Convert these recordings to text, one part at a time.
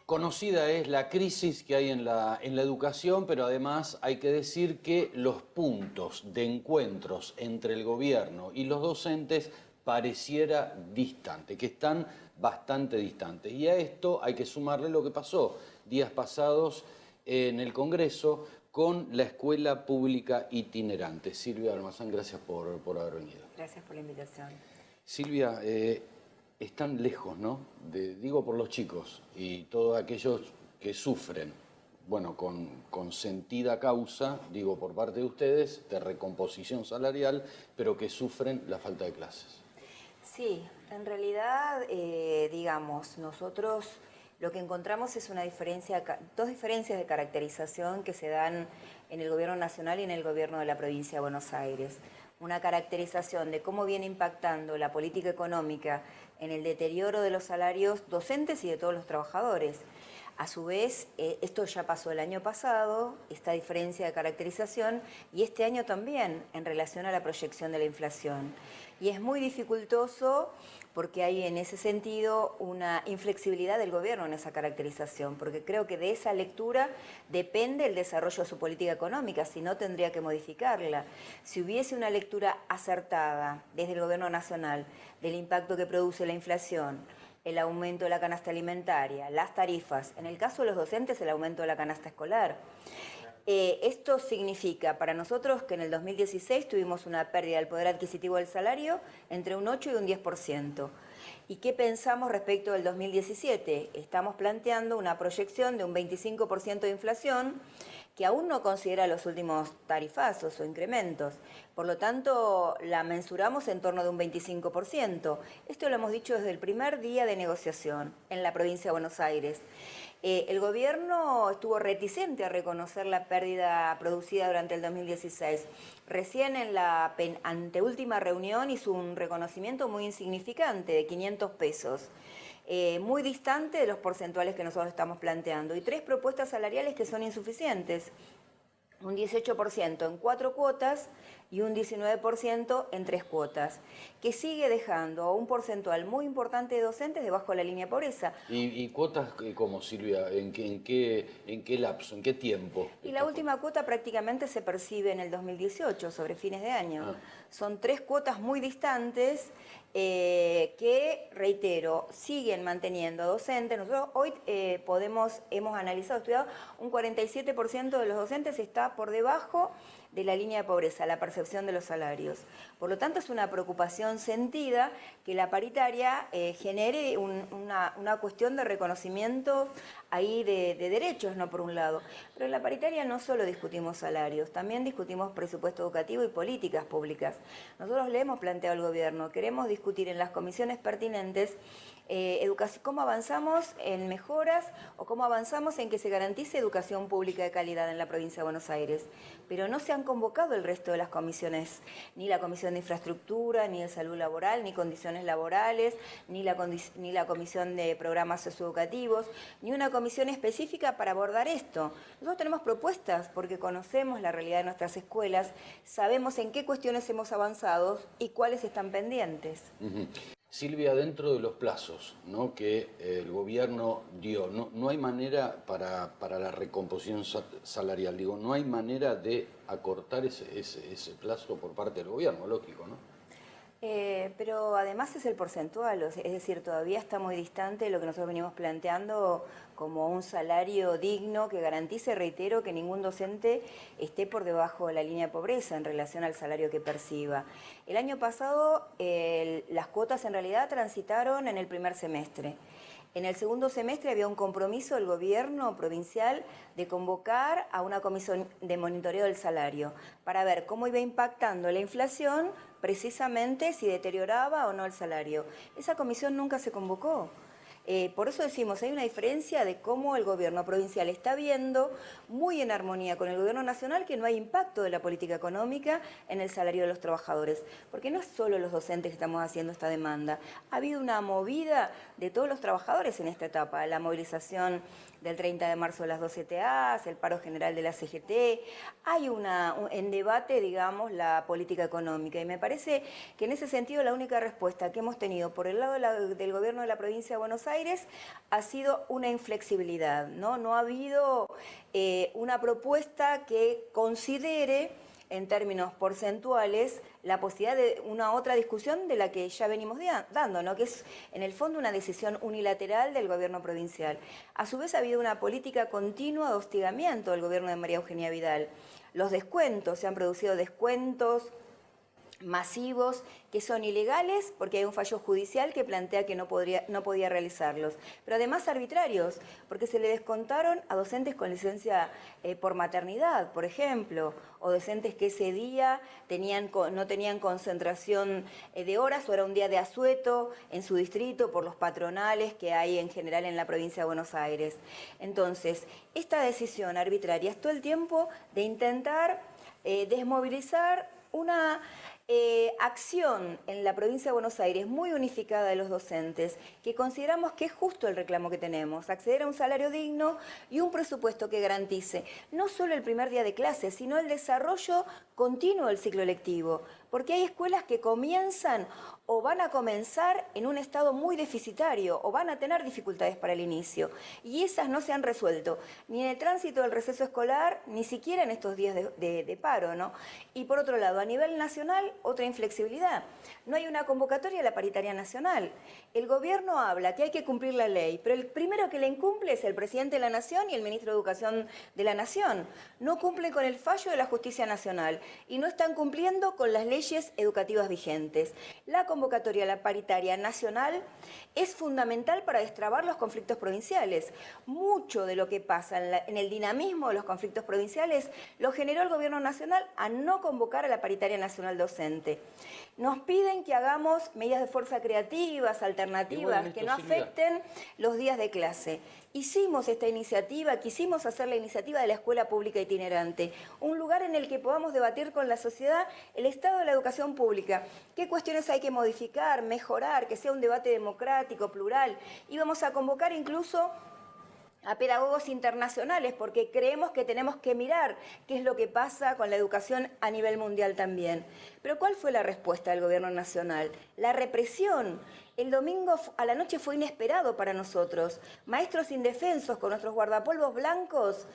Conocida es la crisis que hay en la educación, pero además hay que decir que los puntos de encuentros entre el gobierno y los docentes pareciera distante, que están bastante distantes. Y a esto hay que sumarle lo que pasó días pasados en el Congreso con la escuela pública itinerante. Silvia Almazán, gracias por haber venido. Gracias por la invitación. Silvia, están lejos, ¿no? Digo por los chicos y todos aquellos que sufren, bueno, con sentida causa, digo por parte de ustedes, de recomposición salarial, pero que sufren la falta de clases. Sí, en realidad, digamos, nosotros lo que encontramos es dos diferencias de caracterización que se dan en el gobierno nacional y en el gobierno de la provincia de Buenos Aires. Una caracterización de cómo viene impactando la política económica en el deterioro de los salarios docentes y de todos los trabajadores. A su vez, esto ya pasó el año pasado, esta diferencia de caracterización, y este año también en relación a la proyección de la inflación. Y es muy dificultoso porque hay en ese sentido una inflexibilidad del gobierno en esa caracterización, porque creo que de esa lectura depende el desarrollo de su política económica, si no tendría que modificarla. Si hubiese una lectura acertada desde el gobierno nacional del impacto que produce la inflación, el aumento de la canasta alimentaria, las tarifas, en el caso de los docentes el aumento de la canasta escolar. Esto significa para nosotros que en el 2016 tuvimos una pérdida del poder adquisitivo del salario entre un 8 y un 10%. ¿Y qué pensamos respecto del 2017? Estamos planteando una proyección de un 25% de inflación que aún no considera los últimos tarifazos o incrementos. Por lo tanto, la mensuramos en torno de un 25%. Esto lo hemos dicho desde el primer día de negociación en la provincia de Buenos Aires. El gobierno estuvo reticente a reconocer la pérdida producida durante el 2016. Recién en la anteúltima reunión hizo un reconocimiento muy insignificante de 500 pesos. Muy distante de los porcentuales que nosotros estamos planteando, y 3 propuestas salariales que son insuficientes. Un 18% en 4 cuotas y un 19% en 3 cuotas, que sigue dejando a un porcentual muy importante de docentes debajo de la línea de pobreza. ¿Y cuotas como, Silvia? ¿En qué lapso? ¿En qué tiempo? Y la última cuota prácticamente se percibe en el 2018, sobre fines de año. Son 3 cuotas muy distantes que, reitero, siguen manteniendo docentes. Nosotros hoy hemos analizado, estudiado, un 47% de los docentes está por debajo de la línea de pobreza, la percepción de los salarios. Por lo tanto, es una preocupación sentida que la paritaria genere una cuestión de reconocimiento ahí de derechos, no por un lado. Pero en la paritaria no solo discutimos salarios, también discutimos presupuesto educativo y políticas públicas. Nosotros le hemos planteado al gobierno, queremos discutir en las comisiones pertinentes cómo avanzamos en mejoras o cómo avanzamos en que se garantice educación pública de calidad en la provincia de Buenos Aires. Pero no se han convocado el resto de las comisiones, ni la Comisión de Infraestructura, ni de Salud Laboral, ni Condiciones Laborales, ni la Comisión de Programas Socioeducativos, ni una comisión específica para abordar esto. Nosotros tenemos propuestas porque conocemos la realidad de nuestras escuelas, sabemos en qué cuestiones hemos avanzado y cuáles están pendientes. Silvia, dentro de los plazos, ¿no?, que el gobierno dio, no hay manera para la recomposición salarial, digo, no hay manera de acortar ese plazo por parte del gobierno, lógico, ¿no? Pero además es el porcentual, es decir, todavía está muy distante de lo que nosotros venimos planteando como un salario digno que garantice, reitero, que ningún docente esté por debajo de la línea de pobreza en relación al salario que perciba. El año pasado las cuotas en realidad transitaron en el primer semestre. En el segundo semestre había un compromiso del gobierno provincial de convocar a una comisión de monitoreo del salario para ver cómo iba impactando la inflación, precisamente si deterioraba o no el salario. Esa comisión nunca se convocó. Por eso decimos, hay una diferencia de cómo el gobierno provincial está viendo, muy en armonía con el gobierno nacional, que no hay impacto de la política económica en el salario de los trabajadores. Porque no es solo los docentes que estamos haciendo esta demanda. Ha habido una movida de todos los trabajadores en esta etapa, la movilización del 30 de marzo de las 2 CTAs, el paro general de la CGT. Hay en debate, digamos, la política económica. Y me parece que en ese sentido la única respuesta que hemos tenido por el lado del gobierno de la provincia de Buenos Aires ha sido una inflexibilidad, ¿no? No ha habido una propuesta que considere en términos porcentuales la posibilidad de una otra discusión de la que ya venimos dando, ¿no? Que es en el fondo una decisión unilateral del gobierno provincial. A su vez ha habido una política continua de hostigamiento del gobierno de María Eugenia Vidal. Los descuentos, se han producido descuentos masivos que son ilegales porque hay un fallo judicial que plantea que no podía realizarlos, pero además arbitrarios, porque se le descontaron a docentes con licencia por maternidad, por ejemplo, o docentes que ese día no tenían concentración de horas o era un día de asueto en su distrito por los patronales que hay en general en la provincia de Buenos Aires. Entonces, esta decisión arbitraria es todo el tiempo de intentar desmovilizar una acción en la provincia de Buenos Aires muy unificada de los docentes, que consideramos que es justo el reclamo que tenemos, acceder a un salario digno y un presupuesto que garantice no solo el primer día de clase, sino el desarrollo continuo del ciclo lectivo, porque hay escuelas que comienzan o van a comenzar en un estado muy deficitario o van a tener dificultades para el inicio, y esas no se han resuelto, ni en el tránsito del receso escolar, ni siquiera en estos días de paro, ¿no? Y por otro lado, a nivel nacional, otra inflexibilidad. No hay una convocatoria a la paritaria nacional. El gobierno habla que hay que cumplir la ley, pero el primero que la incumple es el presidente de la Nación y el ministro de Educación de la Nación. No cumplen con el fallo de la Justicia Nacional y no están cumpliendo con las leyes educativas vigentes. La convocatoria a la paritaria nacional es fundamental para destrabar los conflictos provinciales. Mucho de lo que pasa en el dinamismo de los conflictos provinciales lo generó el gobierno nacional a no convocar a la paritaria nacional docente. Nos piden que hagamos medidas de fuerza creativas, alternativas, que no afecten los días de clase. Hicimos esta iniciativa, quisimos hacer la iniciativa de la escuela pública itinerante, un lugar en el que podamos debatir con la sociedad el estado de la educación pública, qué cuestiones hay que modificar, mejorar, que sea un debate democrático, plural, y vamos a convocar incluso a pedagogos internacionales, porque creemos que tenemos que mirar qué es lo que pasa con la educación a nivel mundial también. Pero ¿cuál fue la respuesta del gobierno nacional? La represión. El domingo a la noche fue inesperado para nosotros. Maestros indefensos con nuestros guardapolvos blancos,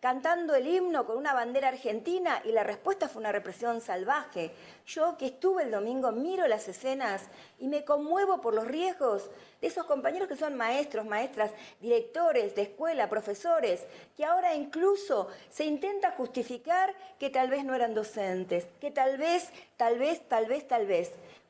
cantando el himno con una bandera argentina, y la respuesta fue una represión salvaje. Yo, que estuve el domingo, miro las escenas y me conmuevo por los riesgos de esos compañeros que son maestros, maestras, directores de escuela, profesores, que ahora incluso se intenta justificar que tal vez no eran docentes, que tal vez,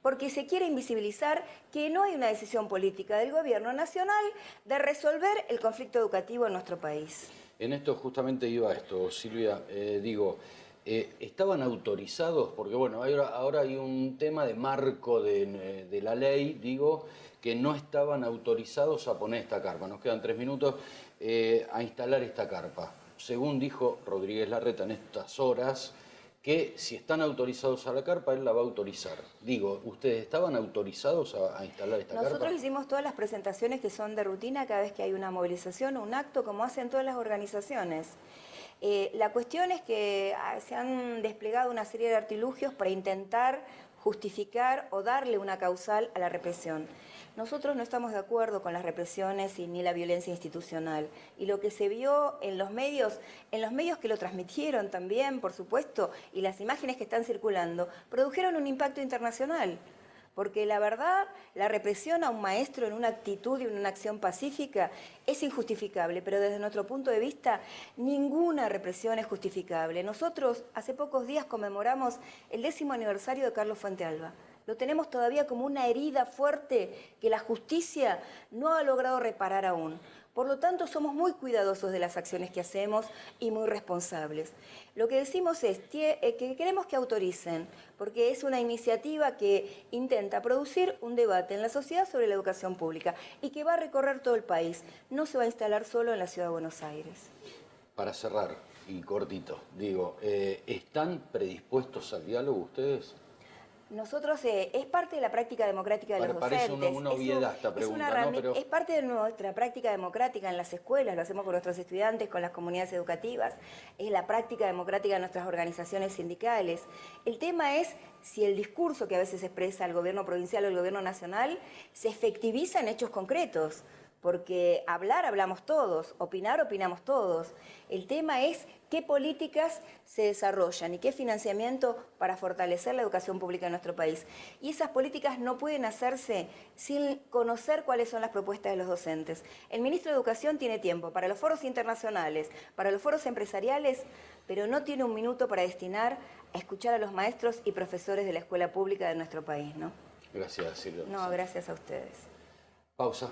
porque se quiere invisibilizar que no hay una decisión política del gobierno nacional de resolver el conflicto educativo en nuestro país. En esto justamente iba esto, Silvia, ¿estaban autorizados? Porque bueno, ahora hay un tema de marco de la ley, digo, que no estaban autorizados a poner esta carpa. Nos quedan 3 minutos a instalar esta carpa. Según dijo Rodríguez Larreta en estas horas, que si están autorizados a la carpa, él la va a autorizar. Digo, ¿ustedes estaban autorizados a instalar esta carpa? Nosotros hicimos todas las presentaciones que son de rutina cada vez que hay una movilización o un acto, como hacen todas las organizaciones. La cuestión es que se han desplegado una serie de artilugios para intentar justificar o darle una causal a la represión. Nosotros no estamos de acuerdo con las represiones ni la violencia institucional. Y lo que se vio en los medios que lo transmitieron también, por supuesto, y las imágenes que están circulando, produjeron un impacto internacional. Porque la verdad, la represión a un maestro en una actitud y en una acción pacífica es injustificable, pero desde nuestro punto de vista, ninguna represión es justificable. Nosotros hace pocos días conmemoramos el 10º aniversario de Carlos Fuentealba. Lo tenemos todavía como una herida fuerte que la justicia no ha logrado reparar aún. Por lo tanto, somos muy cuidadosos de las acciones que hacemos y muy responsables. Lo que decimos es que queremos que autoricen, porque es una iniciativa que intenta producir un debate en la sociedad sobre la educación pública y que va a recorrer todo el país. No se va a instalar solo en la Ciudad de Buenos Aires. Para cerrar, y cortito, digo, ¿están predispuestos al diálogo ustedes? Nosotros, es parte de la práctica democrática de los docentes. Parece una obviedad esta pregunta, ¿no? Pero... Es parte de nuestra práctica democrática en las escuelas, lo hacemos con nuestros estudiantes, con las comunidades educativas, es la práctica democrática de nuestras organizaciones sindicales. El tema es si el discurso que a veces expresa el gobierno provincial o el gobierno nacional se efectiviza en hechos concretos. Porque hablar, hablamos todos, opinar, opinamos todos. El tema es qué políticas se desarrollan y qué financiamiento para fortalecer la educación pública en nuestro país. Y esas políticas no pueden hacerse sin conocer cuáles son las propuestas de los docentes. El ministro de Educación tiene tiempo para los foros internacionales, para los foros empresariales, pero no tiene un minuto para destinar a escuchar a los maestros y profesores de la escuela pública de nuestro país, ¿no? Gracias, Silvia. No, gracias a ustedes. Pausa.